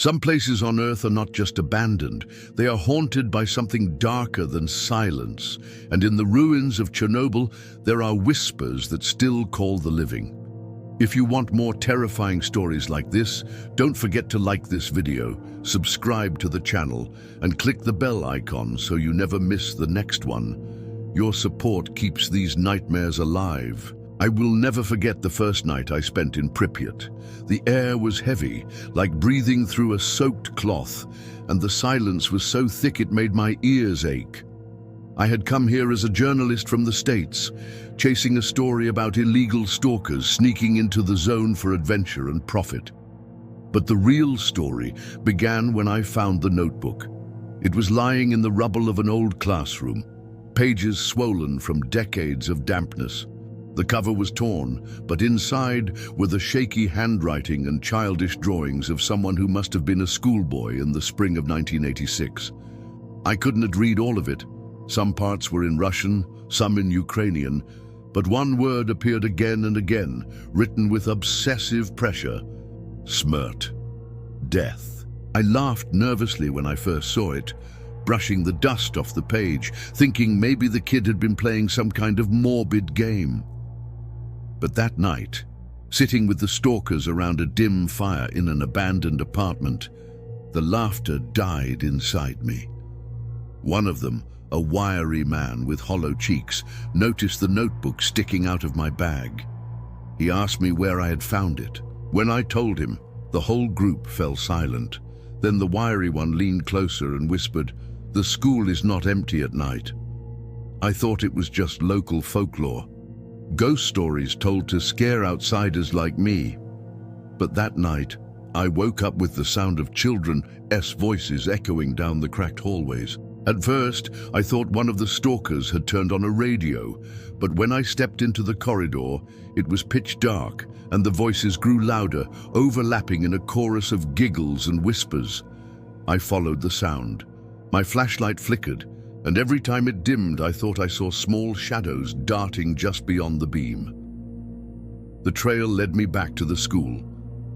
Some places on Earth are not just abandoned, they are haunted by something darker than silence, and in the ruins of Chernobyl, there are whispers that still call the living. If you want more terrifying stories like this, don't forget to like this video, subscribe to the channel, and click the bell icon so you never miss the next one. Your support keeps these nightmares alive. I will never forget the first night I spent in Pripyat. The air was heavy, like breathing through a soaked cloth, and the silence was so thick it made my ears ache. I had come here as a journalist from the States, chasing a story about illegal stalkers sneaking into the zone for adventure and profit. But the real story began when I found the notebook. It was lying in the rubble of an old classroom, pages swollen from decades of dampness. The cover was torn, but inside were the shaky handwriting and childish drawings of someone who must have been a schoolboy in the spring of 1986. I couldn't read all of it. Some parts were in Russian, some in Ukrainian, but one word appeared again and again, written with obsessive pressure: Smrt. Death. I laughed nervously when I first saw it, brushing the dust off the page, thinking maybe the kid had been playing some kind of morbid game. But that night, sitting with the stalkers around a dim fire in an abandoned apartment, the laughter died inside me. One of them, a wiry man with hollow cheeks, noticed the notebook sticking out of my bag. He asked me where I had found it. When I told him, the whole group fell silent. Then the wiry one leaned closer and whispered, "The school is not empty at night." I thought it was just local folklore. Ghost stories told to scare outsiders like me. But that night, I woke up with the sound of children's voices echoing down the cracked hallways. At first, I thought one of the stalkers had turned on a radio, but when I stepped into the corridor, it was pitch dark, and the voices grew louder, overlapping in a chorus of giggles and whispers. I followed the sound. My flashlight flickered, and every time it dimmed, I thought I saw small shadows darting just beyond the beam. The trail led me back to the school.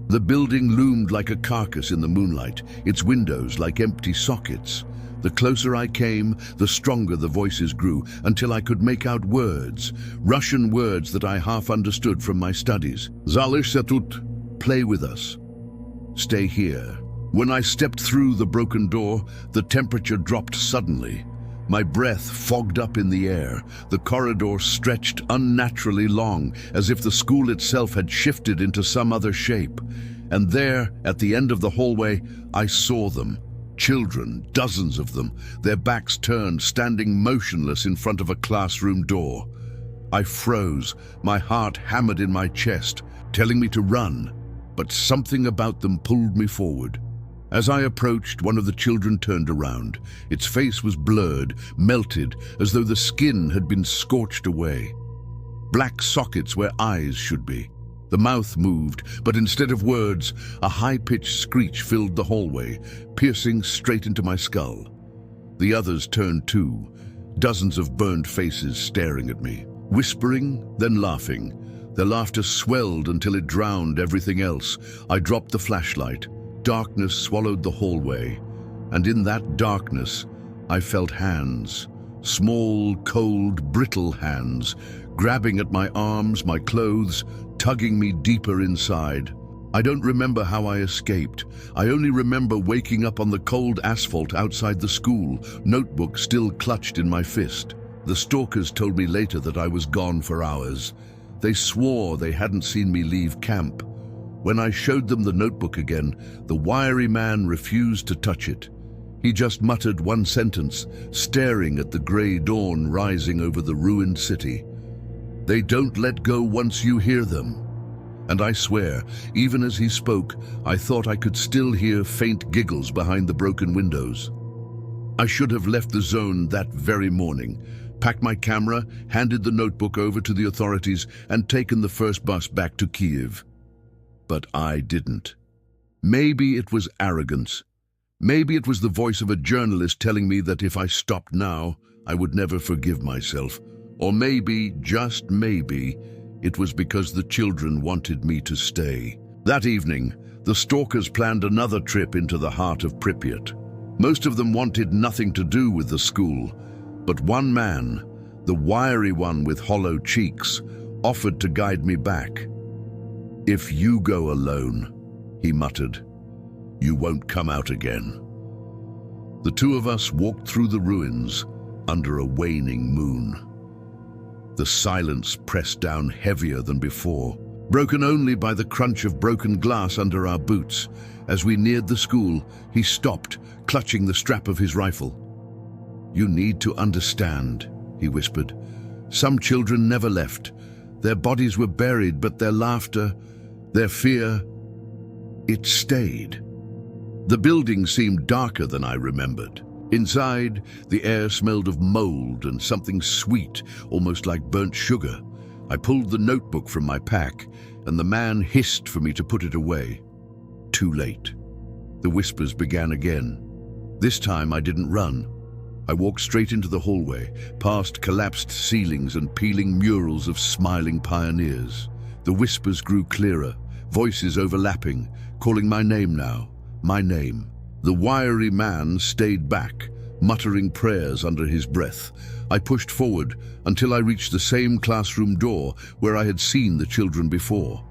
The building loomed like a carcass in the moonlight, its windows like empty sockets. The closer I came, the stronger the voices grew, until I could make out words, Russian words that I half understood from my studies. "Zalishься тут," play with us. Stay here. When I stepped through the broken door, the temperature dropped suddenly. My breath fogged up in the air. The corridor stretched unnaturally long, as if the school itself had shifted into some other shape. And there, at the end of the hallway, I saw them. Children, dozens of them, their backs turned, standing motionless in front of a classroom door. I froze, my heart hammered in my chest, telling me to run, but something about them pulled me forward. As I approached, one of the children turned around. Its face was blurred, melted, as though the skin had been scorched away. Black sockets where eyes should be. The mouth moved, but instead of words, a high-pitched screech filled the hallway, piercing straight into my skull. The others turned too, dozens of burned faces staring at me, whispering, then laughing. Their laughter swelled until it drowned everything else. I dropped the flashlight. Darkness swallowed the hallway, and in that darkness, I felt hands, small, cold, brittle hands, grabbing at my arms, my clothes, tugging me deeper inside. I don't remember how I escaped. I only remember waking up on the cold asphalt outside the school, notebook still clutched in my fist. The stalkers told me later that I was gone for hours. They swore they hadn't seen me leave camp. When I showed them the notebook again, the wiry man refused to touch it. He just muttered one sentence, staring at the grey dawn rising over the ruined city. "They don't let go once you hear them." And I swear, even as he spoke, I thought I could still hear faint giggles behind the broken windows. I should have left the zone that very morning, packed my camera, handed the notebook over to the authorities, and taken the first bus back to Kiev. But I didn't. Maybe it was arrogance. Maybe it was the voice of a journalist telling me that if I stopped now, I would never forgive myself. Or maybe, just maybe, it was because the children wanted me to stay. That evening, The stalkers planned another trip into the heart of Pripyat. Most of them wanted nothing to do with the school, but one man, the wiry one with hollow cheeks, offered to guide me back. "If you go alone," he muttered, "you won't come out again." The two of us walked through the ruins under a waning moon. The silence pressed down heavier than before, broken only by the crunch of broken glass under our boots. As we neared the school, he stopped, clutching the strap of his rifle. "You need to understand," he whispered. "Some children never left. Their bodies were buried, but their laughter, their fear, it stayed." The building seemed darker than I remembered. Inside, the air smelled of mold and something sweet, almost like burnt sugar. I pulled the notebook from my pack, and the man hissed for me to put it away. Too late. The whispers began again. This time I didn't run. I walked straight into the hallway, past collapsed ceilings and peeling murals of smiling pioneers. The whispers grew clearer, voices overlapping, calling my name now, my name. The wiry man stayed back, muttering prayers under his breath. I pushed forward until I reached the same classroom door where I had seen the children before.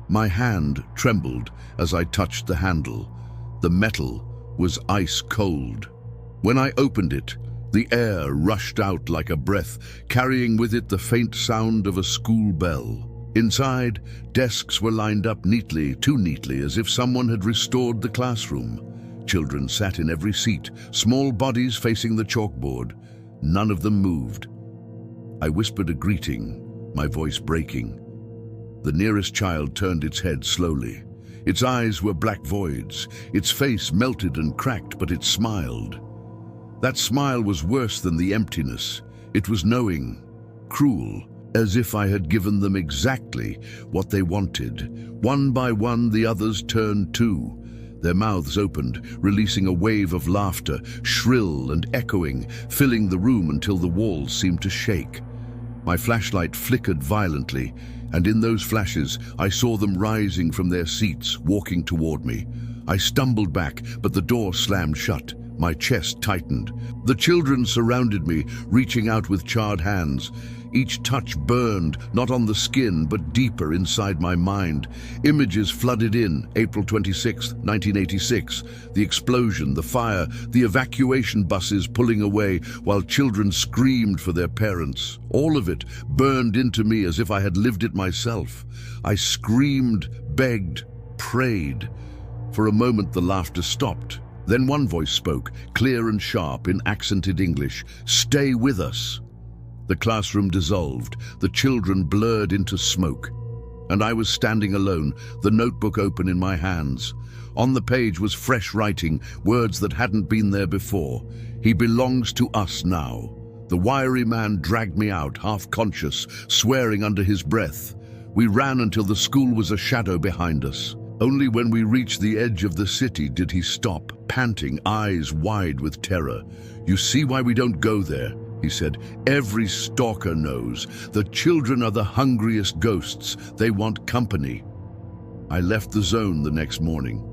My hand trembled as I touched the handle. The metal was ice cold. When I opened it, the air rushed out like a breath, carrying with it the faint sound of a school bell. Inside, desks were lined up neatly, too neatly, as if someone had restored the classroom. Children sat in every seat, small bodies facing the chalkboard. None of them moved. I whispered a greeting, my voice breaking. The nearest child turned its head slowly. Its eyes were black voids. Its face melted and cracked, but it smiled. That smile was worse than the emptiness. It was knowing, cruel, as if I had given them exactly what they wanted. One by one, the others turned too. Their mouths opened, releasing a wave of laughter, shrill and echoing, filling the room until the walls seemed to shake. My flashlight flickered violently, and in those flashes, I saw them rising from their seats, walking toward me. I stumbled back, but the door slammed shut. My chest tightened. The children surrounded me, reaching out with charred hands. Each touch burned, not on the skin, but deeper inside my mind. Images flooded in. April 26, 1986. The explosion, the fire, the evacuation buses pulling away while children screamed for their parents. All of it burned into me as if I had lived it myself. I screamed, begged, prayed. For a moment, the laughter stopped. Then one voice spoke, clear and sharp, in accented English. "Stay with us." The classroom dissolved, the children blurred into smoke. And I was standing alone, the notebook open in my hands. On the page was fresh writing, words that hadn't been there before. "He belongs to us now." The wiry man dragged me out, half-conscious, swearing under his breath. We ran until the school was a shadow behind us. Only when we reached the edge of the city did he stop, panting, eyes wide with terror. "You see why we don't go there," he said. "Every stalker knows. The children are the hungriest ghosts. They want company." I left the zone the next morning.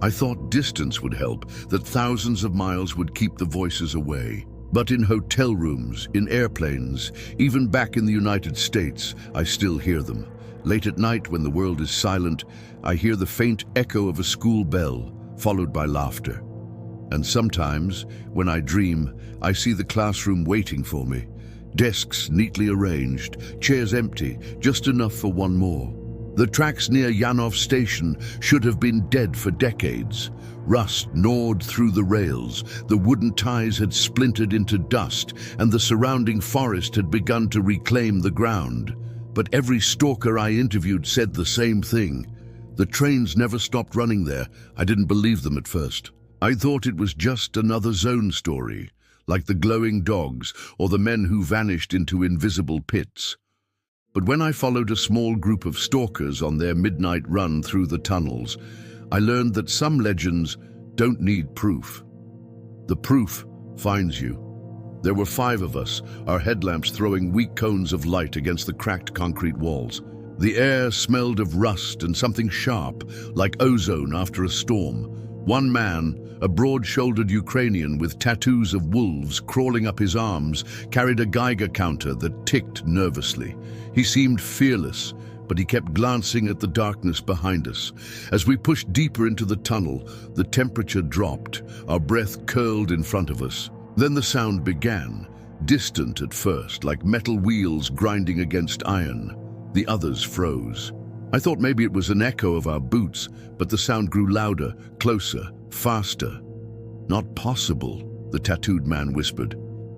I thought distance would help, that thousands of miles would keep the voices away. But in hotel rooms, in airplanes, even back in the United States, I still hear them. Late at night, when the world is silent, I hear the faint echo of a school bell, followed by laughter. And sometimes, when I dream, I see the classroom waiting for me. Desks neatly arranged, chairs empty, just enough for one more. The tracks near Yanov station should have been dead for decades. Rust gnawed through the rails, the wooden ties had splintered into dust, and the surrounding forest had begun to reclaim the ground. But every stalker I interviewed said the same thing. The trains never stopped running there. I didn't believe them at first. I thought it was just another zone story, like the glowing dogs or the men who vanished into invisible pits. But when I followed a small group of stalkers on their midnight run through the tunnels, I learned that some legends don't need proof. The proof finds you. There were 5 of us, our headlamps throwing weak cones of light against the cracked concrete walls. The air smelled of rust and something sharp, like ozone after a storm. One man, a broad-shouldered Ukrainian with tattoos of wolves crawling up his arms, carried a Geiger counter that ticked nervously. He seemed fearless, but he kept glancing at the darkness behind us. As we pushed deeper into the tunnel, the temperature dropped, our breath curled in front of us. Then the sound began, distant at first, like metal wheels grinding against iron. The others froze. I thought maybe it was an echo of our boots, but the sound grew louder, closer, faster. "Not possible," the tattooed man whispered.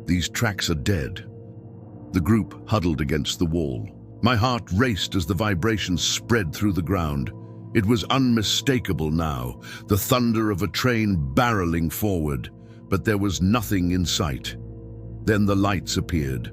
"These tracks are dead." The group huddled against the wall. My heart raced as the vibrations spread through the ground. It was unmistakable now, the thunder of a train barreling forward, but there was nothing in sight. Then the lights appeared.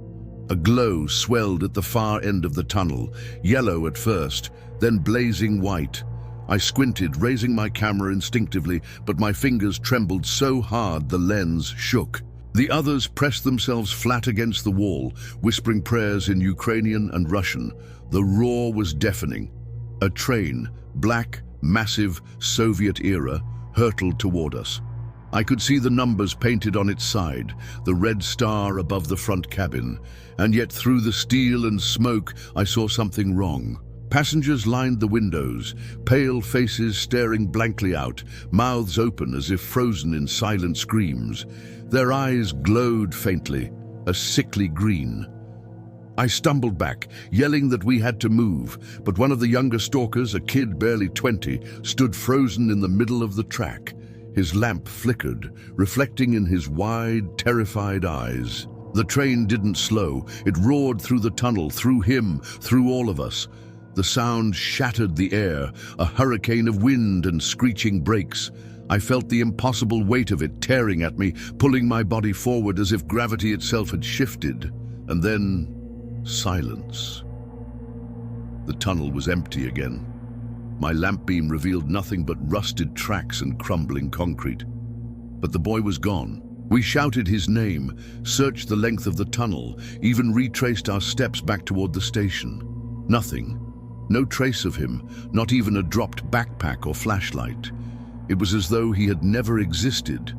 A glow swelled at the far end of the tunnel, yellow at first, then blazing white. I squinted, raising my camera instinctively, but my fingers trembled so hard the lens shook. The others pressed themselves flat against the wall, whispering prayers in Ukrainian and Russian. The roar was deafening. A train, black, massive, Soviet era, hurtled toward us. I could see the numbers painted on its side, the red star above the front cabin, and yet through the steel and smoke I saw something wrong. Passengers lined the windows, pale faces staring blankly out, mouths open as if frozen in silent screams. Their eyes glowed faintly, a sickly green. I stumbled back, yelling that we had to move, but one of the younger stalkers, a kid barely 20, stood frozen in the middle of the track. His lamp flickered, reflecting in his wide, terrified eyes. The train didn't slow. It roared through the tunnel, through him, through all of us. The sound shattered the air, a hurricane of wind and screeching brakes. I felt the impossible weight of it tearing at me, pulling my body forward as if gravity itself had shifted. And then, silence. The tunnel was empty again. My lamp beam revealed nothing but rusted tracks and crumbling concrete. But the boy was gone. We shouted his name, searched the length of the tunnel, even retraced our steps back toward the station. Nothing. No trace of him, not even a dropped backpack or flashlight. It was as though he had never existed.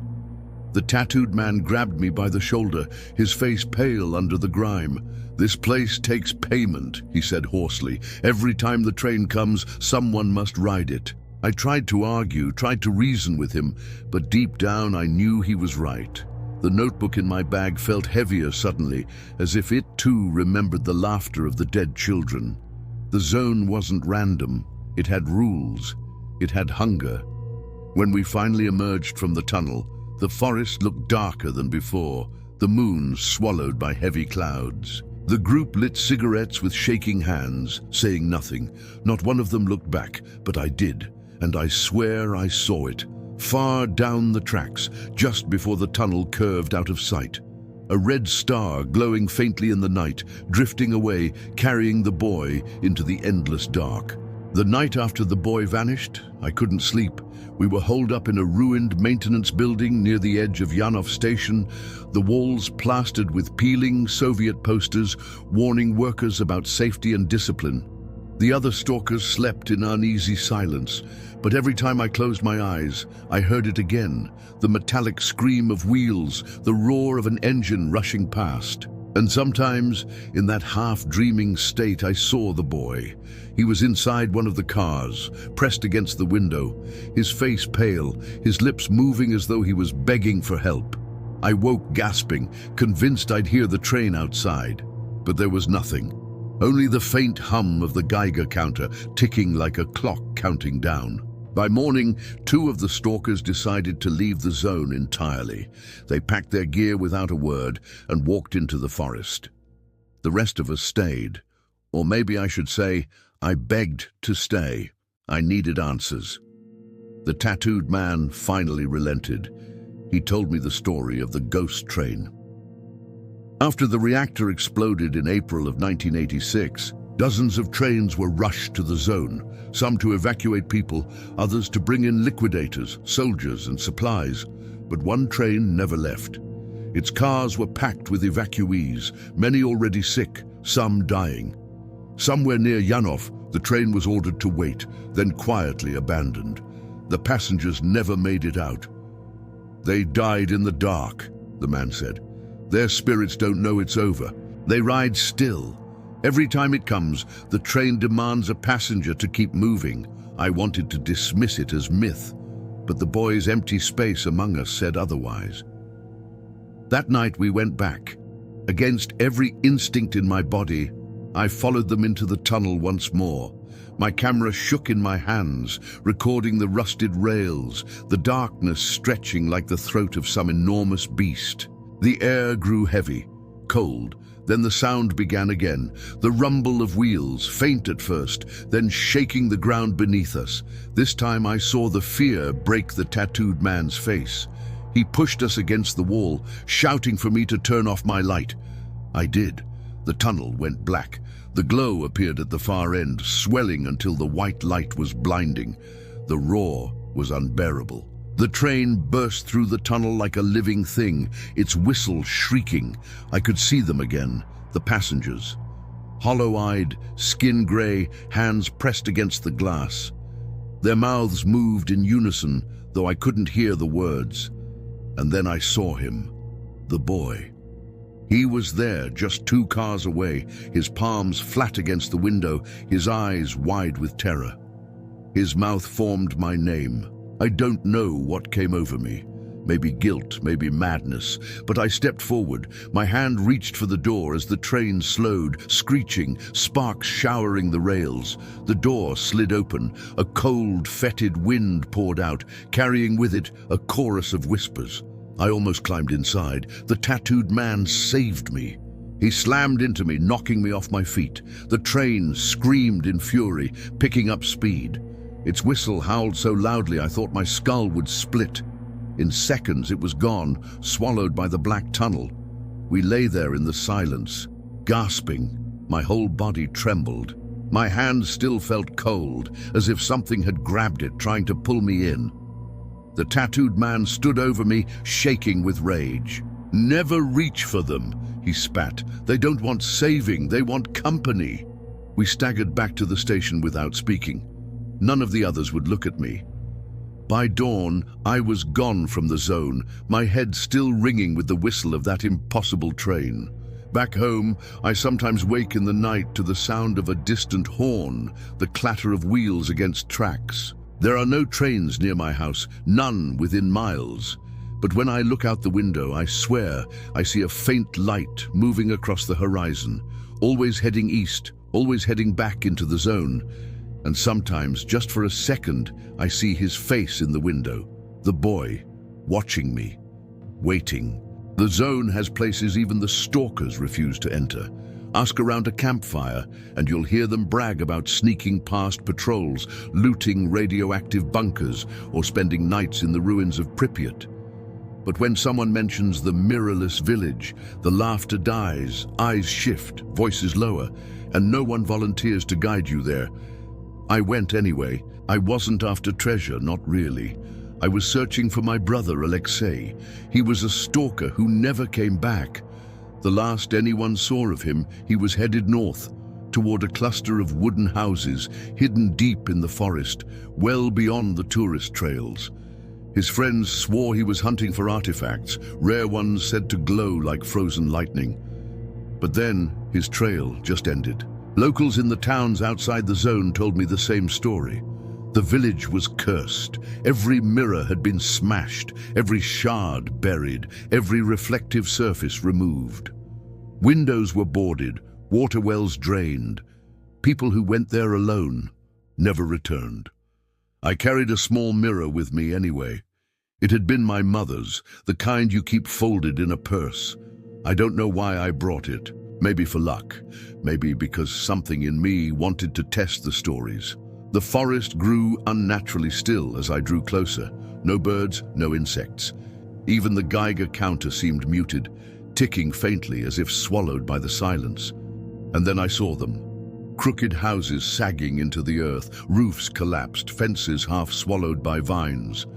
The tattooed man grabbed me by the shoulder, his face pale under the grime. "This place takes payment," he said hoarsely. "Every time the train comes, someone must ride it." I tried to argue, tried to reason with him, but deep down I knew he was right. The notebook in my bag felt heavier suddenly, as if it too remembered the laughter of the dead children. The zone wasn't random. It had rules. It had hunger. When we finally emerged from the tunnel, the forest looked darker than before, the moon swallowed by heavy clouds. The group lit cigarettes with shaking hands, saying nothing. Not one of them looked back, but I did, and I swear I saw it. Far down the tracks, just before the tunnel curved out of sight. A red star glowing faintly in the night, drifting away, carrying the boy into the endless dark. The night after the boy vanished, I couldn't sleep. We were holed up in a ruined maintenance building near the edge of Yanov station, the walls plastered with peeling Soviet posters warning workers about safety and discipline. The other stalkers slept in uneasy silence, but every time I closed my eyes, I heard it again, the metallic scream of wheels, the roar of an engine rushing past. And sometimes, in that half-dreaming state, I saw the boy. He was inside one of the cars, pressed against the window, his face pale, his lips moving as though he was begging for help. I woke gasping, convinced I'd hear the train outside. But there was nothing. Only the faint hum of the Geiger counter, ticking like a clock counting down. By morning, 2 of the stalkers decided to leave the zone entirely. They packed their gear without a word and walked into the forest. The rest of us stayed. Or maybe I should say, I begged to stay. I needed answers. The tattooed man finally relented. He told me the story of the ghost train. After the reactor exploded in April of 1986, dozens of trains were rushed to the zone, some to evacuate people, others to bring in liquidators, soldiers, and supplies. But one train never left. Its cars were packed with evacuees, many already sick, some dying. Somewhere near Yanov, The train was ordered to wait, then quietly abandoned. The passengers never made it out. "They died in the dark," the man said. "Their spirits don't know it's over. They ride still. Every time it comes, the train demands a passenger to keep moving." I wanted to dismiss it as myth, but the boy's empty space among us said otherwise. That night we went back. Against every instinct in my body, I followed them into the tunnel once more. My camera shook in my hands, recording the rusted rails, the darkness stretching like the throat of some enormous beast. The air grew heavy, cold. Then the sound began again, the rumble of wheels, faint at first, then shaking the ground beneath us. This time I saw the fear break the tattooed man's face. He pushed us against the wall, shouting for me to turn off my light. I did. The tunnel went black. The glow appeared at the far end, swelling until the white light was blinding. The roar was unbearable. The train burst through the tunnel like a living thing, its whistle shrieking. I could see them again, the passengers. Hollow-eyed, skin grey, hands pressed against the glass. Their mouths moved in unison, though I couldn't hear the words. And then I saw him, the boy. He was there, just 2 cars away, his palms flat against the window, his eyes wide with terror. His mouth formed my name. I don't know what came over me. Maybe guilt, maybe madness, but I stepped forward. My hand reached for the door as the train slowed, screeching, sparks showering the rails. The door slid open. A cold, fetid wind poured out, carrying with it a chorus of whispers. I almost climbed inside. The tattooed man saved me. He slammed into me, knocking me off my feet. The train screamed in fury, picking up speed. Its whistle howled so loudly I thought my skull would split. In seconds it was gone, swallowed by the black tunnel. We lay there in the silence, gasping. My whole body trembled. My hand still felt cold, as if something had grabbed it, trying to pull me in. The tattooed man stood over me, shaking with rage. "Never reach for them," he spat. "They don't want saving, they want company." We staggered back to the station without speaking. None of the others would look at me. By dawn, I was gone from the zone, my head still ringing with the whistle of that impossible train. Back home, I sometimes wake in the night to the sound of a distant horn, the clatter of wheels against tracks. There are no trains near my house, none within miles. But when I look out the window, I swear I see a faint light moving across the horizon, always heading east, always heading back into the zone. And sometimes, just for a second, I see his face in the window, the boy, watching me, waiting. The zone has places even the stalkers refuse to enter. Ask around a campfire, and you'll hear them brag about sneaking past patrols, looting radioactive bunkers, or spending nights in the ruins of Pripyat. But when someone mentions the mirrorless village, the laughter dies, eyes shift, voices lower, and no one volunteers to guide you there. I went anyway. I wasn't after treasure, not really. I was searching for my brother, Alexei. He was a stalker who never came back. The last anyone saw of him, he was headed north, toward a cluster of wooden houses, hidden deep in the forest, well beyond the tourist trails. His friends swore he was hunting for artifacts, rare ones said to glow like frozen lightning. But then, his trail just ended. Locals in the towns outside the zone told me the same story. The village was cursed. Every mirror had been smashed, every shard buried, every reflective surface removed. Windows were boarded, water wells drained. People who went there alone never returned. I carried a small mirror with me anyway. It had been my mother's, the kind you keep folded in a purse. I don't know why I brought it. Maybe for luck, maybe because something in me wanted to test the stories. The forest grew unnaturally still as I drew closer. No birds, no insects. Even the Geiger counter seemed muted, ticking faintly as if swallowed by the silence. And then I saw them. Crooked houses sagging into the earth, roofs collapsed, fences half swallowed by vines.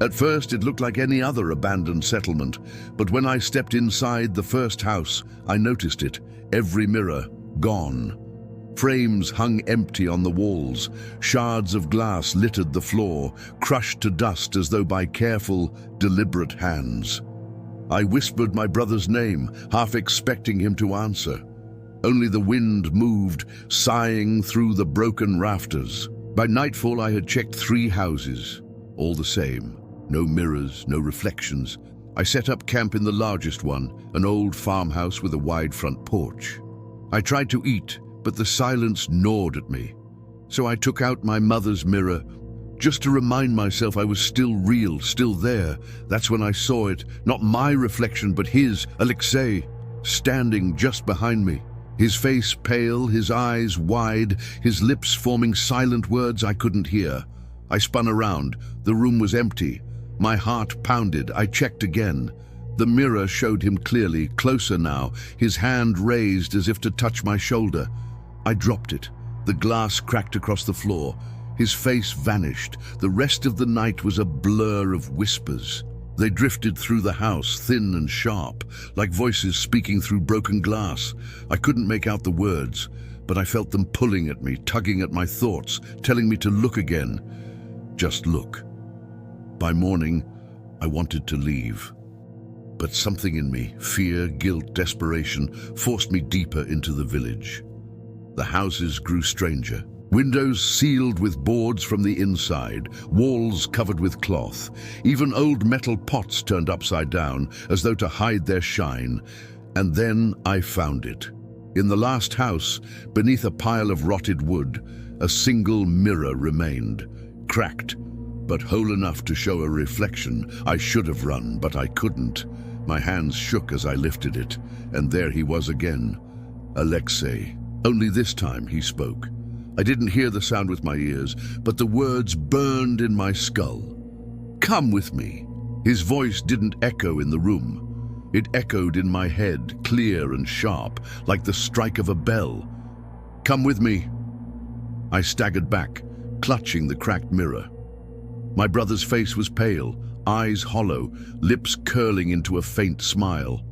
At first it looked like any other abandoned settlement, but when I stepped inside the first house, I noticed it, every mirror gone. Frames hung empty on the walls. Shards of glass littered the floor, crushed to dust as though by careful, deliberate hands. I whispered my brother's name, half expecting him to answer. Only the wind moved, sighing through the broken rafters. By nightfall, I had checked 3 houses. All the same. No mirrors, no reflections. I set up camp in the largest one, an old farmhouse with a wide front porch. I tried to eat, but the silence gnawed at me. So I took out my mother's mirror, just to remind myself I was still real, still there. That's when I saw it, not my reflection, but his, Alexei, standing just behind me. His face pale, his eyes wide, his lips forming silent words I couldn't hear. I spun around. The room was empty. My heart pounded. I checked again. The mirror showed him clearly, closer now, his hand raised as if to touch my shoulder. I dropped it. The glass cracked across the floor. His face vanished. The rest of the night was a blur of whispers. They drifted through the house, thin and sharp, like voices speaking through broken glass. I couldn't make out the words, but I felt them pulling at me, tugging at my thoughts, telling me to look again. Just look. By morning, I wanted to leave. But something in me, fear, guilt, desperation, forced me deeper into the village. The houses grew stranger. Windows sealed with boards from the inside, walls covered with cloth. Even old metal pots turned upside down, as though to hide their shine. And then I found it. In the last house, beneath a pile of rotted wood, a single mirror remained, cracked, but whole enough to show a reflection. I should have run, but I couldn't. My hands shook as I lifted it, and there he was again. Alexei. Only this time he spoke. I didn't hear the sound with my ears, but the words burned in my skull. Come with me. His voice didn't echo in the room. It echoed in my head, clear and sharp, like the strike of a bell. Come with me. I staggered back, clutching the cracked mirror. My brother's face was pale, eyes hollow, lips curling into a faint smile.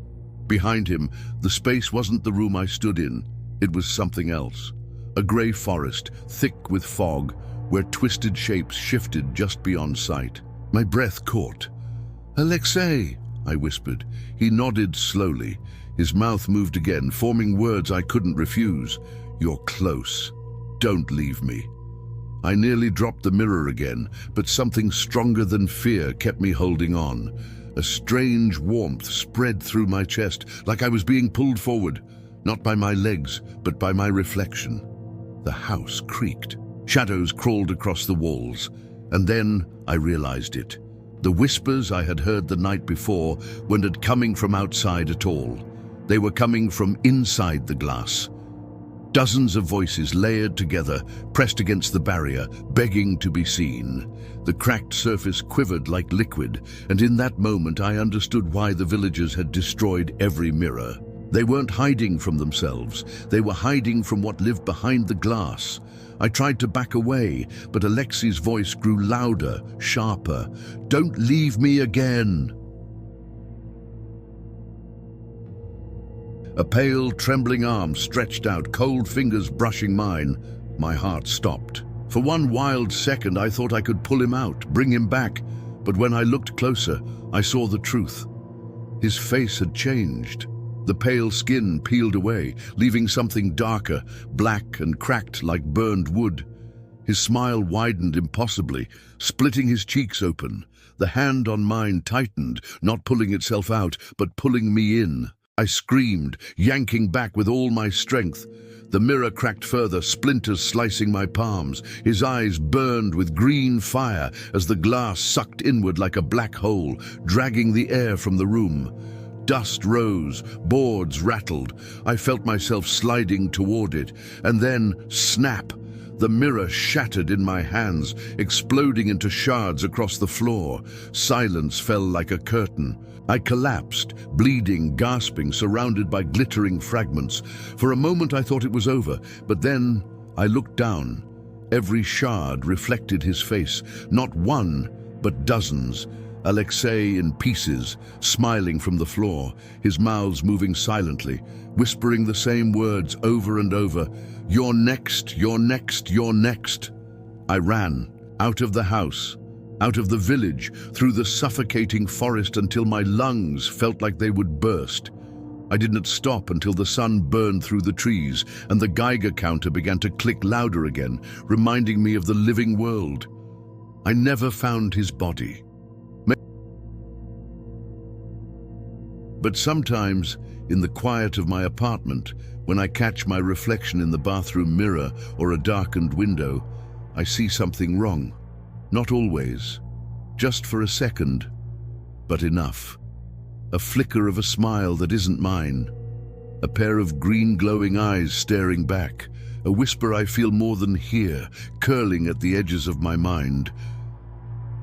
Behind him, the space wasn't the room I stood in. It was something else. A grey forest, thick with fog, where twisted shapes shifted just beyond sight. My breath caught. Alexei, I whispered. He nodded slowly. His mouth moved again, forming words I couldn't refuse. You're close. Don't leave me. I nearly dropped the mirror again, but something stronger than fear kept me holding on. A strange warmth spread through my chest, like I was being pulled forward, not by my legs, but by my reflection. The house creaked. Shadows crawled across the walls. And then I realized it. The whispers I had heard the night before weren't coming from outside at all. They were coming from inside the glass. Dozens of voices layered together, pressed against the barrier, begging to be seen. The cracked surface quivered like liquid, and in that moment I understood why the villagers had destroyed every mirror. They weren't hiding from themselves. They were hiding from what lived behind the glass. I tried to back away, but Alexei's voice grew louder, sharper. Don't leave me again. A pale, trembling arm stretched out, cold fingers brushing mine. My heart stopped. For one wild second, I thought I could pull him out, bring him back. But when I looked closer, I saw the truth. His face had changed. The pale skin peeled away, leaving something darker, black and cracked like burned wood. His smile widened impossibly, splitting his cheeks open. The hand on mine tightened, not pulling itself out, but pulling me in. I screamed, yanking back with all my strength. The mirror cracked further, splinters slicing my palms. His eyes burned with green fire as the glass sucked inward like a black hole, dragging the air from the room. Dust rose, boards rattled. I felt myself sliding toward it, and then, snap! The mirror shattered in my hands, exploding into shards across the floor. Silence fell like a curtain. I collapsed, bleeding, gasping, surrounded by glittering fragments. For a moment I thought it was over, but then I looked down. Every shard reflected his face, not one, but dozens. Alexei in pieces, smiling from the floor, his mouths moving silently, whispering the same words over and over, "You're next, you're next, you're next." I ran, out of the house, out of the village, through the suffocating forest until my lungs felt like they would burst. I didn't stop until the sun burned through the trees and the Geiger counter began to click louder again, reminding me of the living world. I never found his body. But sometimes, in the quiet of my apartment, when I catch my reflection in the bathroom mirror or a darkened window, I see something wrong. Not always, just for a second, but enough. A flicker of a smile that isn't mine. A pair of green glowing eyes staring back. A whisper I feel more than hear, curling at the edges of my mind.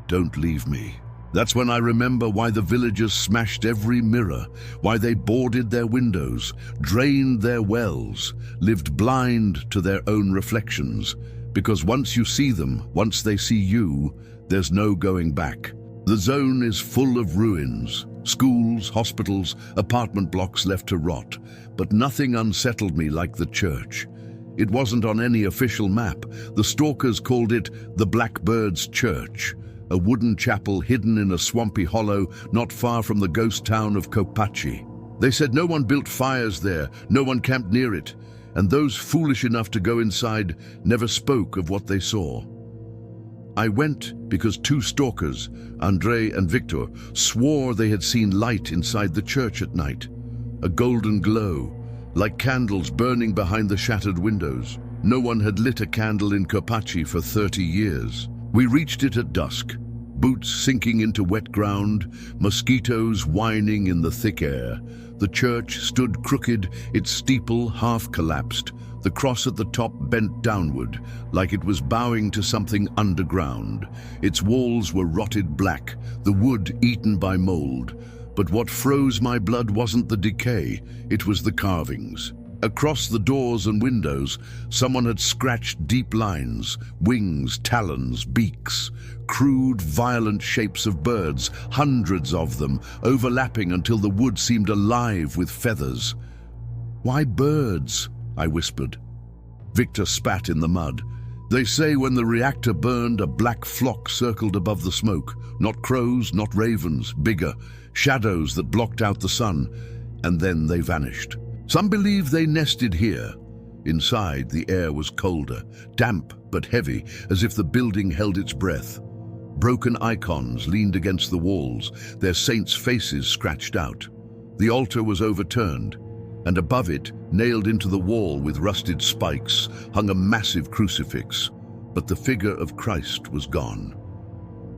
Don't leave me. That's when I remember why the villagers smashed every mirror, why they boarded their windows, drained their wells, lived blind to their own reflections. Because once you see them, once they see you, there's no going back. The zone is full of ruins, schools, hospitals, apartment blocks left to rot, but nothing unsettled me like the church. It wasn't on any official map. The stalkers called it the Blackbird's Church, a wooden chapel hidden in a swampy hollow not far from the ghost town of Kopachi. They said no one built fires there, no one camped near it, and those foolish enough to go inside never spoke of what they saw. I went because two stalkers, Andrei and Victor, swore they had seen light inside the church at night. A golden glow, like candles burning behind the shattered windows. No one had lit a candle in Kopachi for 30 years. We reached it at dusk, boots sinking into wet ground, mosquitoes whining in the thick air. The church stood crooked, its steeple half collapsed, the cross at the top bent downward, like it was bowing to something underground. Its walls were rotted black, the wood eaten by mold. But what froze my blood wasn't the decay, it was the carvings. Across the doors and windows, someone had scratched deep lines, wings, talons, beaks, crude, violent shapes of birds, hundreds of them, overlapping until the wood seemed alive with feathers. "Why birds?" I whispered. Victor spat in the mud. "They say when the reactor burned, a black flock circled above the smoke. Not crows, not ravens, bigger, shadows that blocked out the sun, and then they vanished. Some believe they nested here." Inside, the air was colder, damp but heavy, as if the building held its breath. Broken icons leaned against the walls, their saints' faces scratched out. The altar was overturned, and above it, nailed into the wall with rusted spikes, hung a massive crucifix. But the figure of Christ was gone.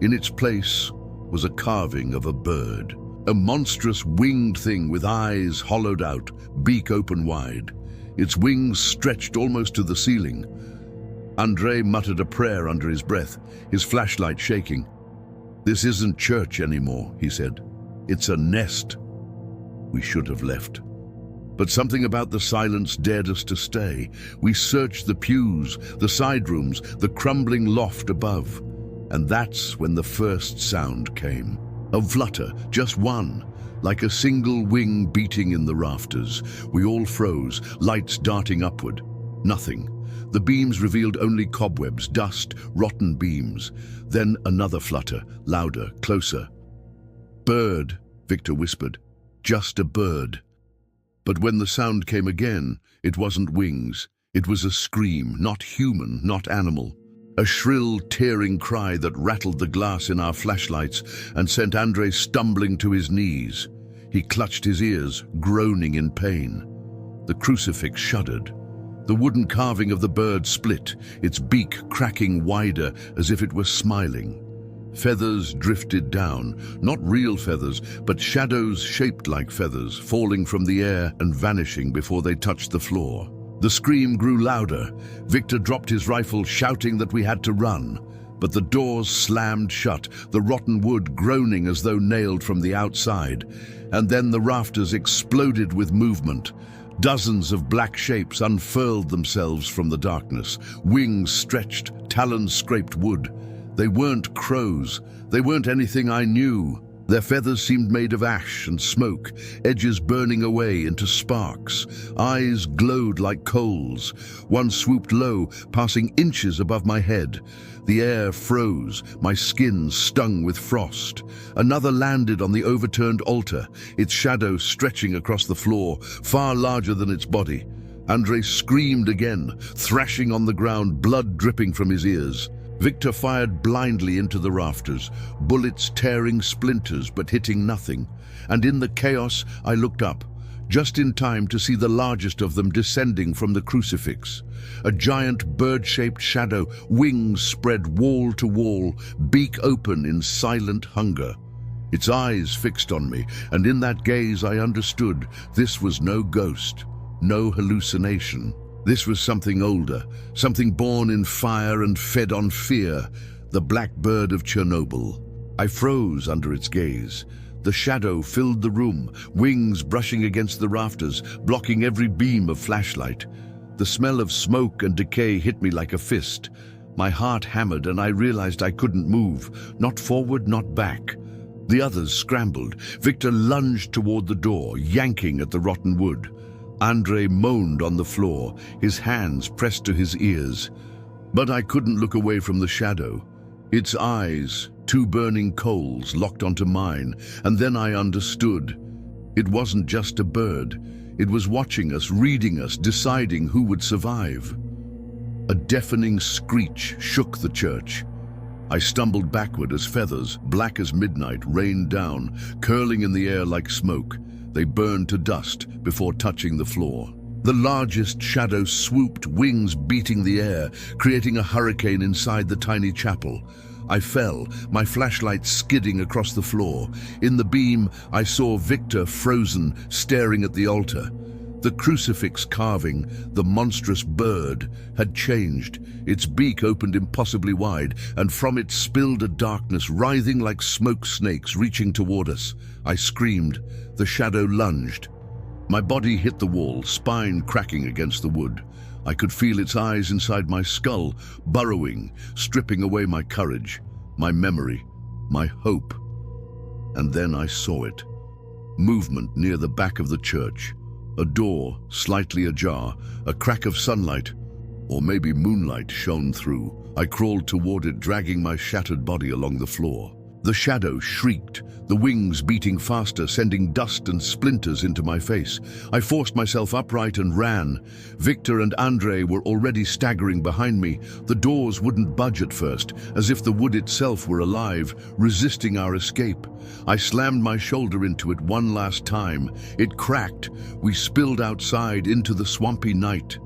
In its place was a carving of a bird. A monstrous winged thing with eyes hollowed out, beak open wide. Its wings stretched almost to the ceiling. Andrei muttered a prayer under his breath, his flashlight shaking. "This isn't church anymore," he said. "It's a nest." We should have left. But something about the silence dared us to stay. We searched the pews, the side rooms, the crumbling loft above. And that's when the first sound came. A flutter, just one, like a single wing beating in the rafters. We all froze, lights darting upward. Nothing. The beams revealed only cobwebs, dust, rotten beams. Then another flutter, louder, closer. "Bird," Victor whispered. "Just a bird." But when the sound came again, it wasn't wings. It was a scream, not human, not animal. A shrill, tearing cry that rattled the glass in our flashlights and sent Andrei stumbling to his knees. He clutched his ears, groaning in pain. The crucifix shuddered. The wooden carving of the bird split, its beak cracking wider as if it were smiling. Feathers drifted down, not real feathers, but shadows shaped like feathers, falling from the air and vanishing before they touched the floor. The scream grew louder. Victor dropped his rifle, shouting that we had to run. But the doors slammed shut, the rotten wood groaning as though nailed from the outside. And then the rafters exploded with movement. Dozens of black shapes unfurled themselves from the darkness. Wings stretched, talons scraped wood. They weren't crows. They weren't anything I knew. Their feathers seemed made of ash and smoke, edges burning away into sparks. Eyes glowed like coals. One swooped low, passing inches above my head. The air froze, my skin stung with frost. Another landed on the overturned altar, its shadow stretching across the floor, far larger than its body. Andrei screamed again, thrashing on the ground, blood dripping from his ears. Victor fired blindly into the rafters, bullets tearing splinters but hitting nothing. And in the chaos, I looked up, just in time to see the largest of them descending from the crucifix. A giant bird-shaped shadow, wings spread wall to wall, beak open in silent hunger. Its eyes fixed on me, and in that gaze I understood this was no ghost, no hallucination. This was something older, something born in fire and fed on fear, the black bird of Chernobyl. I froze under its gaze. The shadow filled the room, wings brushing against the rafters, blocking every beam of flashlight. The smell of smoke and decay hit me like a fist. My heart hammered and I realized I couldn't move, not forward, not back. The others scrambled. Victor lunged toward the door, yanking at the rotten wood. Andrei moaned on the floor, his hands pressed to his ears. But I couldn't look away from the shadow. Its eyes, two burning coals, locked onto mine, and then I understood. It wasn't just a bird. It was watching us, reading us, deciding who would survive. A deafening screech shook the church. I stumbled backward as feathers, black as midnight, rained down, curling in the air like smoke. They burned to dust before touching the floor. The largest shadow swooped, wings beating the air, creating a hurricane inside the tiny chapel. I fell, my flashlight skidding across the floor. In the beam, I saw Victor frozen, staring at the altar. The crucifix carving, the monstrous bird, had changed. Its beak opened impossibly wide, and from it spilled a darkness, writhing like smoke snakes reaching toward us. I screamed. The shadow lunged. My body hit the wall, spine cracking against the wood. I could feel its eyes inside my skull, burrowing, stripping away my courage, my memory, my hope. And then I saw it. Movement near the back of the church. A door, slightly ajar, a crack of sunlight, or maybe moonlight shone through. I crawled toward it, dragging my shattered body along the floor. The shadow shrieked, the wings beating faster, sending dust and splinters into my face. I forced myself upright and ran. Victor and Andrei were already staggering behind me. The doors wouldn't budge at first, as if the wood itself were alive, resisting our escape. I slammed my shoulder into it one last time. It cracked. We spilled outside into the swampy night.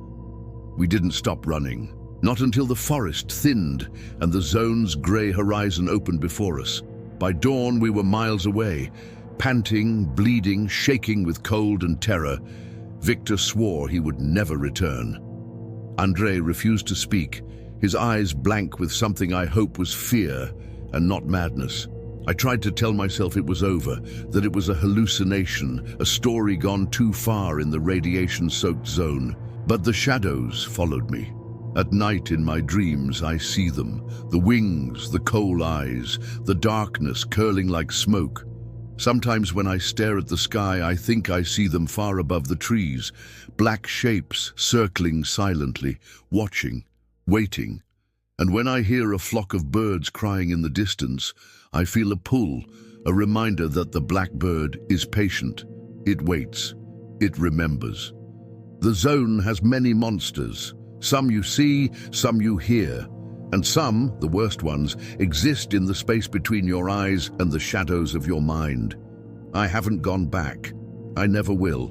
We didn't stop running. Not until the forest thinned and the zone's gray horizon opened before us. By dawn, we were miles away, panting, bleeding, shaking with cold and terror. Victor swore he would never return. Andrei refused to speak, his eyes blank with something I hope was fear and not madness. I tried to tell myself it was over, that it was a hallucination, a story gone too far in the radiation-soaked zone. But the shadows followed me. At night in my dreams I see them, the wings, the coal eyes, the darkness curling like smoke. Sometimes when I stare at the sky I think I see them far above the trees, black shapes circling silently, watching, waiting. And when I hear a flock of birds crying in the distance, I feel a pull, a reminder that the black bird is patient. It waits, it remembers. The zone has many monsters. Some you see, some you hear, and some, the worst ones, exist in the space between your eyes and the shadows of your mind. I haven't gone back. I never will.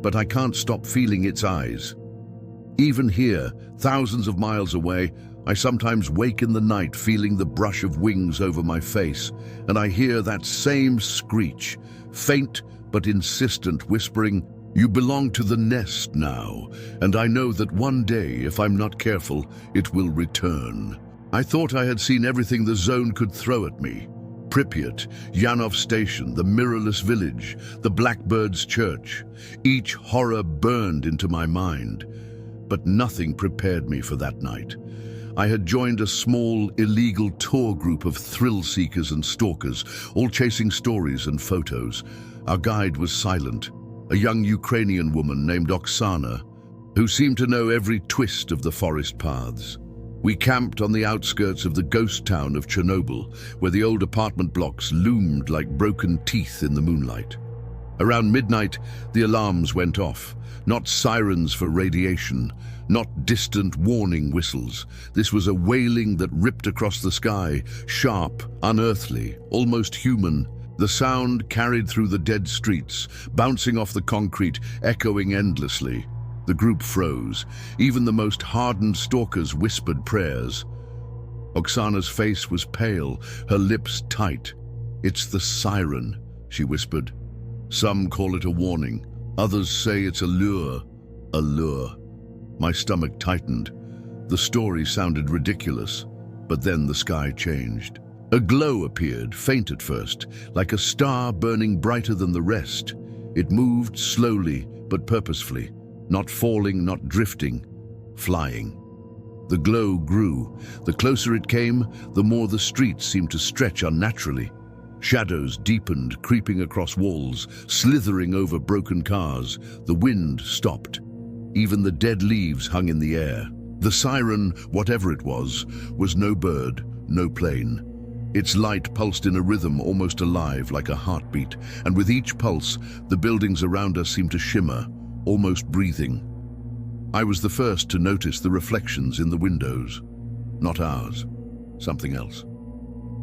But I can't stop feeling its eyes. Even here, thousands of miles away, I sometimes wake in the night feeling the brush of wings over my face, and I hear that same screech, faint but insistent, whispering, "You belong to the nest now, and I know that one day, if I'm not careful, it will return." I thought I had seen everything the zone could throw at me. Pripyat, Yanov station, the mirrorless village, the Blackbird's church. Each horror burned into my mind. But nothing prepared me for that night. I had joined a small, illegal tour group of thrill-seekers and stalkers, all chasing stories and photos. Our guide was silent, a young Ukrainian woman named Oksana, who seemed to know every twist of the forest paths. We camped on the outskirts of the ghost town of Chernobyl, where the old apartment blocks loomed like broken teeth in the moonlight. Around midnight, the alarms went off. Not sirens for radiation, not distant warning whistles. This was a wailing that ripped across the sky, sharp, unearthly, almost human. The sound carried through the dead streets, bouncing off the concrete, echoing endlessly. The group froze. Even the most hardened stalkers whispered prayers. Oksana's face was pale, her lips tight. "It's the siren," she whispered. "Some call it a warning. Others say it's a lure." A lure. My stomach tightened. The story sounded ridiculous, but then the sky changed. A glow appeared, faint at first, like a star burning brighter than the rest. It moved slowly but purposefully, not falling, not drifting, flying. The glow grew. The closer it came, the more the streets seemed to stretch unnaturally. Shadows deepened, creeping across walls, slithering over broken cars. The wind stopped. Even the dead leaves hung in the air. The siren, whatever it was no bird, no plane. Its light pulsed in a rhythm almost alive, like a heartbeat, and with each pulse, the buildings around us seemed to shimmer, almost breathing. I was the first to notice the reflections in the windows. Not ours, something else.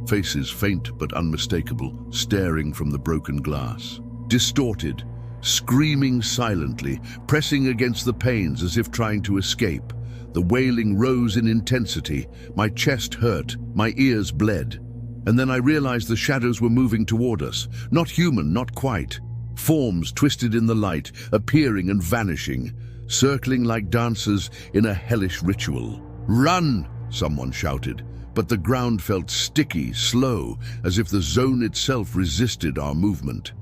Faces faint but unmistakable, staring from the broken glass. Distorted, screaming silently, pressing against the panes as if trying to escape. The wailing rose in intensity. My chest hurt, my ears bled. And then I realized the shadows were moving toward us. Not human, not quite. Forms twisted in the light, appearing and vanishing, circling like dancers in a hellish ritual. "Run!" someone shouted, but the ground felt sticky, slow, as if the zone itself resisted our movement.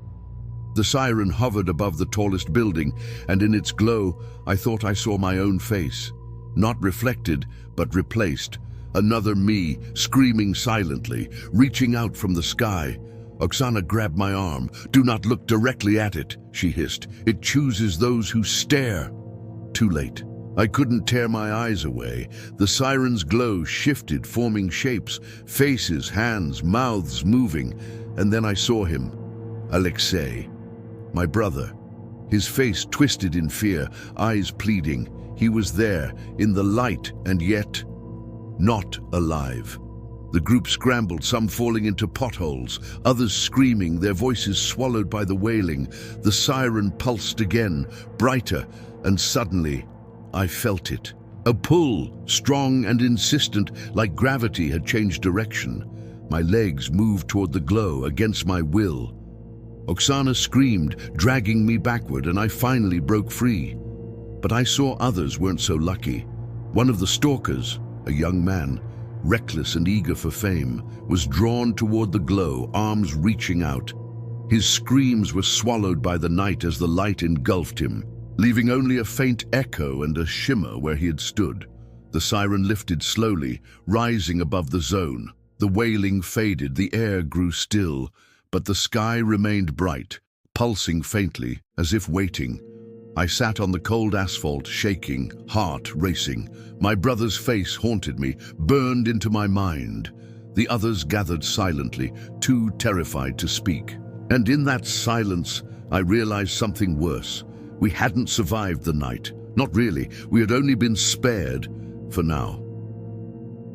The siren hovered above the tallest building, and in its glow, I thought I saw my own face. Not reflected, but replaced. Another me, screaming silently, reaching out from the sky. Oksana grabbed my arm. "Do not look directly at it," she hissed. "It chooses those who stare." Too late. I couldn't tear my eyes away. The siren's glow shifted, forming shapes, faces, hands, mouths moving. And then I saw him. Alexei. My brother. His face twisted in fear, eyes pleading. He was there, in the light, and yet not alive. The group scrambled, some falling into potholes, others screaming, their voices swallowed by the wailing. The siren pulsed again, brighter, and suddenly I felt it. A pull, strong and insistent, like gravity had changed direction. My legs moved toward the glow, against my will. Oksana screamed, dragging me backward, and I finally broke free. But I saw others weren't so lucky. One of the stalkers, a young man, reckless and eager for fame, was drawn toward the glow, arms reaching out. His screams were swallowed by the night as the light engulfed him, leaving only a faint echo and a shimmer where he had stood. The siren lifted slowly, rising above the zone. The wailing faded, the air grew still, but the sky remained bright, pulsing faintly, as if waiting. I sat on the cold asphalt, shaking, heart racing. My brother's face haunted me, burned into my mind. The others gathered silently, too terrified to speak. And in that silence, I realized something worse. We hadn't survived the night. Not really. We had only been spared, for now.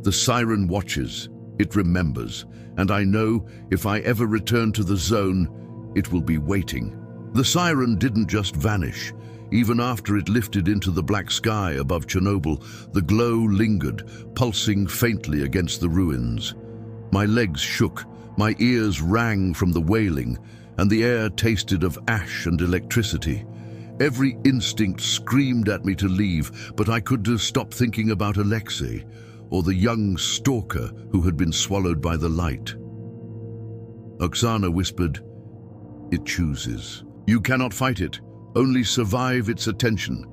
The siren watches. It remembers. And I know if I ever return to the zone, it will be waiting. The siren didn't just vanish. Even after it lifted into the black sky above Chernobyl, the glow lingered, pulsing faintly against the ruins. My legs shook, my ears rang from the wailing, and the air tasted of ash and electricity. Every instinct screamed at me to leave, but I couldn't stop thinking about Alexei, or the young stalker who had been swallowed by the light. Oksana whispered, "It chooses. You cannot fight it, only survive its attention."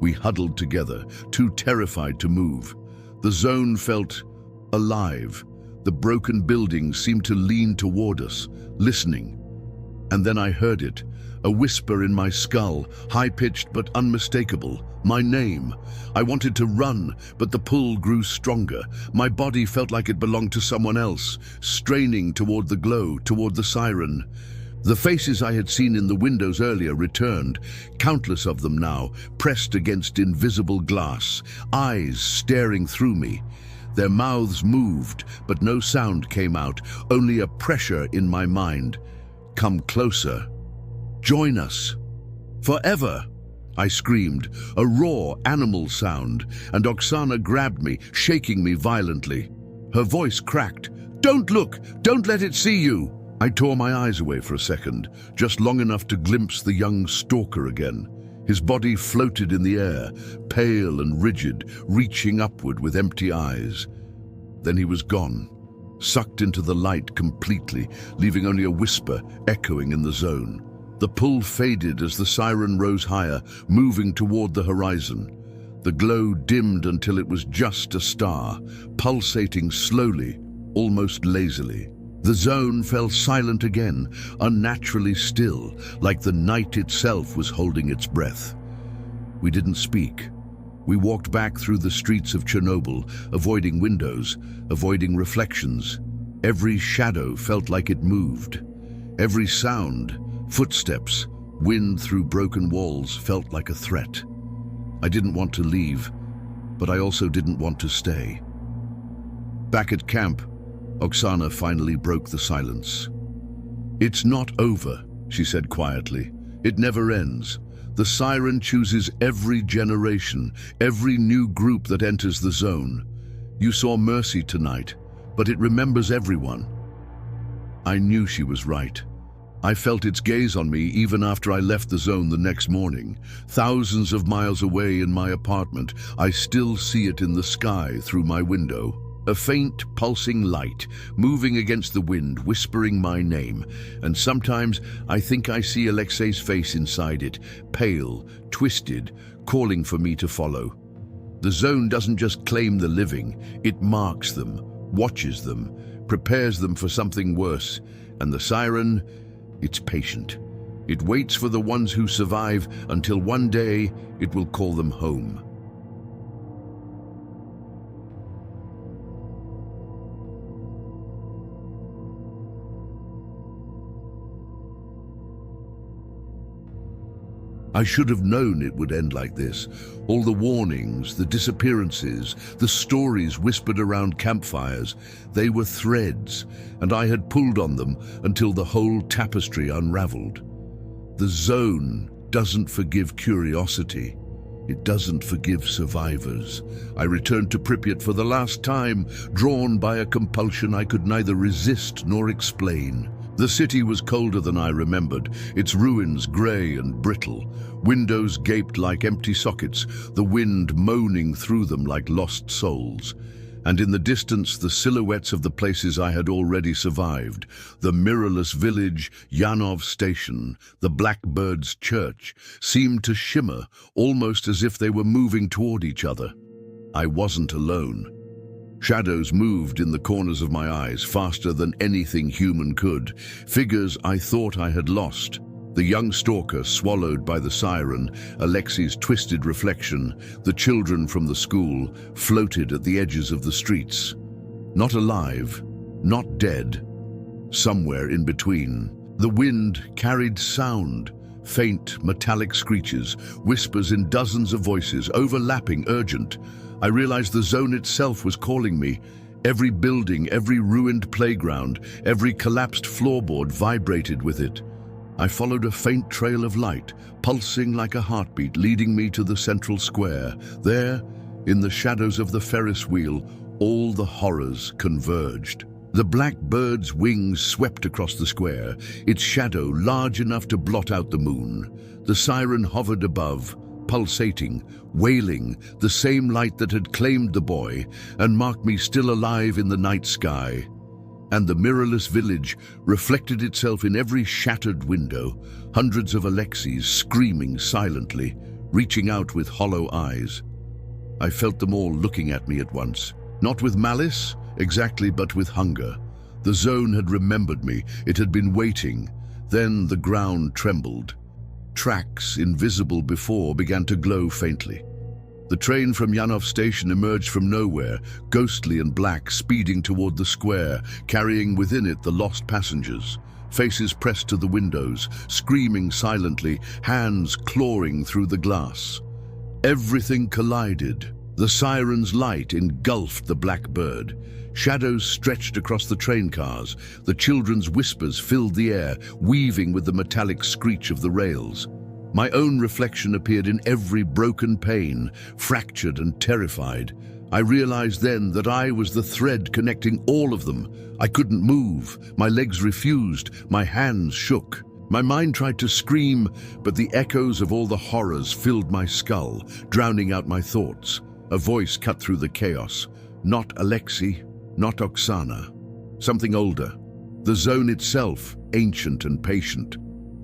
We huddled together, too terrified to move. The zone felt alive. The broken buildings seemed to lean toward us, listening. And then I heard it, a whisper in my skull, high-pitched but unmistakable. My name. I wanted to run, but the pull grew stronger. My body felt like it belonged to someone else, straining toward the glow, toward the siren. The faces I had seen in the windows earlier returned, countless of them now, pressed against invisible glass, eyes staring through me. Their mouths moved, but no sound came out, only a pressure in my mind. Come closer. Join us. Forever, I screamed, a raw animal sound, and Oksana grabbed me, shaking me violently. Her voice cracked. Don't look! Don't let it see you! I tore my eyes away for a second, just long enough to glimpse the young stalker again. His body floated in the air, pale and rigid, reaching upward with empty eyes. Then he was gone, sucked into the light completely, leaving only a whisper echoing in the zone. The pull faded as the siren rose higher, moving toward the horizon. The glow dimmed until it was just a star, pulsating slowly, almost lazily. The zone fell silent again, unnaturally still, like the night itself was holding its breath. We didn't speak. We walked back through the streets of Chernobyl, avoiding windows, avoiding reflections. Every shadow felt like it moved. Every sound, footsteps, wind through broken walls felt like a threat. I didn't want to leave, but I also didn't want to stay. Back at camp, Oksana finally broke the silence. It's not over, she said quietly. It never ends. The siren chooses every generation, every new group that enters the zone. You saw Mercy tonight, but it remembers everyone. I knew she was right. I felt its gaze on me even after I left the zone the next morning. Thousands of miles away in my apartment, I still see it in the sky through my window. A faint, pulsing light, moving against the wind, whispering my name. And sometimes I think I see Alexei's face inside it, pale, twisted, calling for me to follow. The zone doesn't just claim the living, it marks them, watches them, prepares them for something worse. And the siren, it's patient. It waits for the ones who survive until one day it will call them home. I should have known it would end like this. All the warnings, the disappearances, the stories whispered around campfires, they were threads, and I had pulled on them until the whole tapestry unraveled. The zone doesn't forgive curiosity. It doesn't forgive survivors. I returned to Pripyat for the last time, drawn by a compulsion I could neither resist nor explain. The city was colder than I remembered, its ruins grey and brittle. Windows gaped like empty sockets, the wind moaning through them like lost souls. And in the distance, the silhouettes of the places I had already survived. The mirrorless village, Yanov station, the Blackbird's church, seemed to shimmer, almost as if they were moving toward each other. I wasn't alone. Shadows moved in the corners of my eyes faster than anything human could. Figures I thought I had lost. The young stalker swallowed by the siren, Alexei's twisted reflection, the children from the school floated at the edges of the streets. Not alive, not dead, somewhere in between. The wind carried sound, faint metallic screeches, whispers in dozens of voices, overlapping, urgent. I realized the zone itself was calling me. Every building, every ruined playground, every collapsed floorboard vibrated with it. I followed a faint trail of light, pulsing like a heartbeat, leading me to the central square. There, in the shadows of the Ferris wheel, all the horrors converged. The Blackbird's wings swept across the square, its shadow large enough to blot out the moon. The siren hovered above, pulsating, wailing, the same light that had claimed the boy and marked me still alive in the night sky. And the mirrorless village reflected itself in every shattered window, hundreds of Alexies screaming silently, reaching out with hollow eyes. I felt them all looking at me at once. Not with malice, exactly, but with hunger. The zone had remembered me. It had been waiting. Then the ground trembled. Tracks, invisible before, began to glow faintly. The train from Yanov station emerged from nowhere, ghostly and black, speeding toward the square, carrying within it the lost passengers. Faces pressed to the windows, screaming silently, hands clawing through the glass. Everything collided. The siren's light engulfed the blackbird. Shadows stretched across the train cars. The children's whispers filled the air, weaving with the metallic screech of the rails. My own reflection appeared in every broken pane, fractured and terrified. I realized then that I was the thread connecting all of them. I couldn't move. My legs refused. My hands shook. My mind tried to scream, but the echoes of all the horrors filled my skull, drowning out my thoughts. A voice cut through the chaos. Not Alexei, not Oksana. Something older. The zone itself, ancient and patient.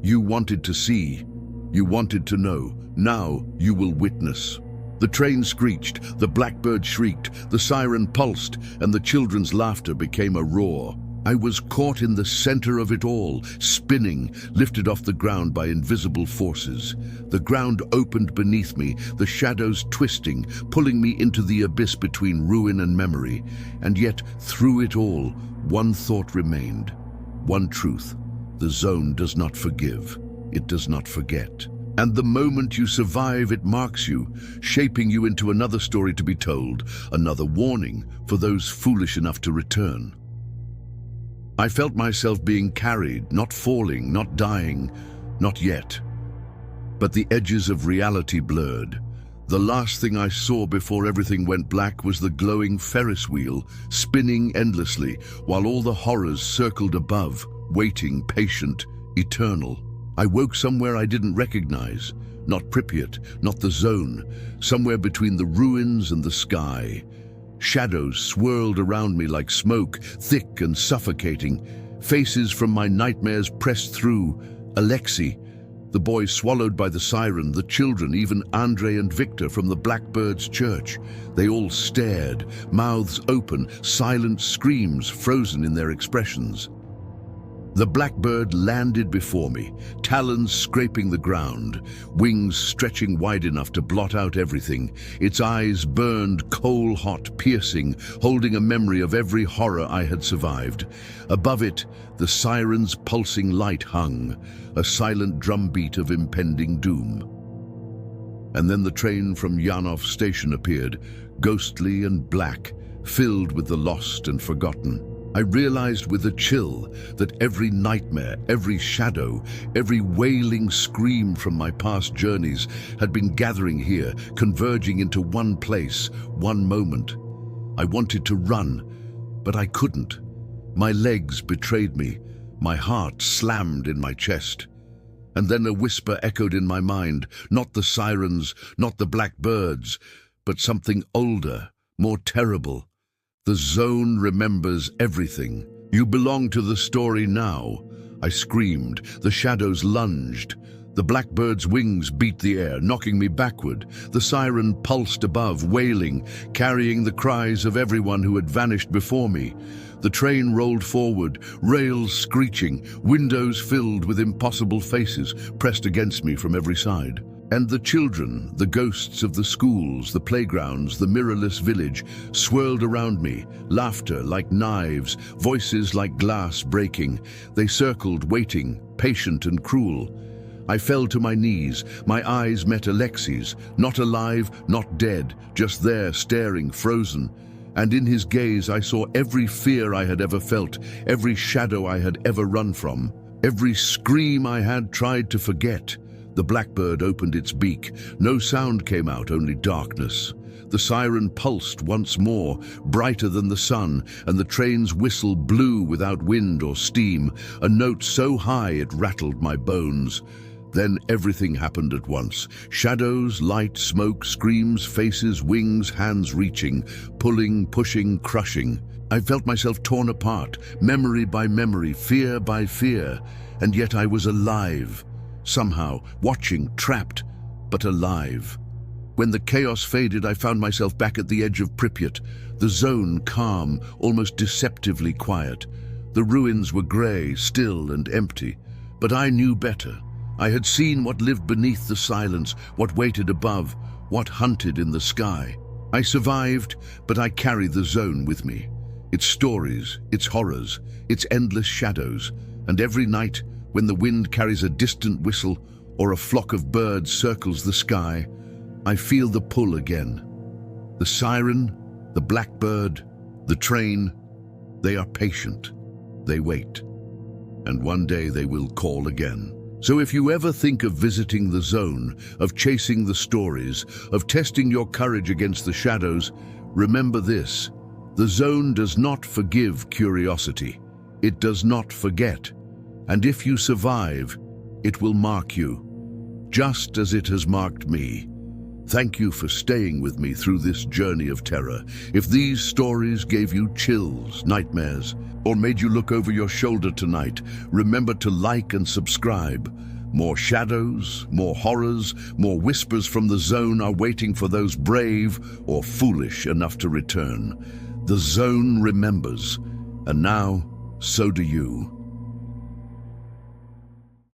You wanted to see. You wanted to know. Now you will witness. The train screeched, the blackbird shrieked, the siren pulsed, and the children's laughter became a roar. I was caught in the center of it all, spinning, lifted off the ground by invisible forces. The ground opened beneath me, the shadows twisting, pulling me into the abyss between ruin and memory. And yet, through it all, one thought remained. One truth. The zone does not forgive. It does not forget. And the moment you survive, it marks you, shaping you into another story to be told, another warning for those foolish enough to return. I felt myself being carried, not falling, not dying, not yet. But the edges of reality blurred. The last thing I saw before everything went black was the glowing Ferris wheel, spinning endlessly, while all the horrors circled above, waiting, patient, eternal. I woke somewhere I didn't recognize. Not Pripyat, not the zone, somewhere between the ruins and the sky. Shadows swirled around me like smoke, thick and suffocating. Faces from my nightmares pressed through. Alexei, the boy swallowed by the siren, the children, even Andrei and Victor from the Blackbird's church. They all stared, mouths open, silent screams frozen in their expressions. The blackbird landed before me, talons scraping the ground, wings stretching wide enough to blot out everything. Its eyes burned coal-hot, piercing, holding a memory of every horror I had survived. Above it, the siren's pulsing light hung, a silent drumbeat of impending doom. And then the train from Yanov station appeared, ghostly and black, filled with the lost and forgotten. I realized with a chill that every nightmare, every shadow, every wailing scream from my past journeys had been gathering here, converging into one place, one moment. I wanted to run, but I couldn't. My legs betrayed me. My heart slammed in my chest. And then a whisper echoed in my mind, not the sirens, not the blackbirds, but something older, more terrible. The zone remembers everything. You belong to the story now. I screamed. The shadows lunged. The blackbird's wings beat the air, knocking me backward. The siren pulsed above, wailing, carrying the cries of everyone who had vanished before me. The train rolled forward, rails screeching, windows filled with impossible faces pressed against me from every side. And the children, the ghosts of the schools, the playgrounds, the mirrorless village, swirled around me, laughter like knives, voices like glass breaking. They circled, waiting, patient and cruel. I fell to my knees. My eyes met Alexei's, not alive, not dead, just there, staring, frozen. And in his gaze I saw every fear I had ever felt, every shadow I had ever run from, every scream I had tried to forget. The blackbird opened its beak. No sound came out, only darkness. The siren pulsed once more, brighter than the sun, and the train's whistle blew without wind or steam, a note so high it rattled my bones. Then everything happened at once. Shadows, light, smoke, screams, faces, wings, hands reaching, pulling, pushing, crushing. I felt myself torn apart, memory by memory, fear by fear, and yet I was alive. Somehow, watching, trapped, but alive. When the chaos faded, I found myself back at the edge of Pripyat, the zone calm, almost deceptively quiet. The ruins were grey, still and empty, but I knew better. I had seen what lived beneath the silence, what waited above, what hunted in the sky. I survived, but I carry the zone with me. Its stories, its horrors, its endless shadows, and every night, when the wind carries a distant whistle or a flock of birds circles the sky, I feel the pull again. The siren, the blackbird, the train, they are patient. They wait. And one day they will call again. So if you ever think of visiting the zone, of chasing the stories, of testing your courage against the shadows, remember this: the zone does not forgive curiosity. It does not forget. And if you survive, it will mark you, just as it has marked me. Thank you for staying with me through this journey of terror. If these stories gave you chills, nightmares, or made you look over your shoulder tonight, remember to like and subscribe. More shadows, more horrors, more whispers from the zone are waiting for those brave or foolish enough to return. The zone remembers, and now, so do you.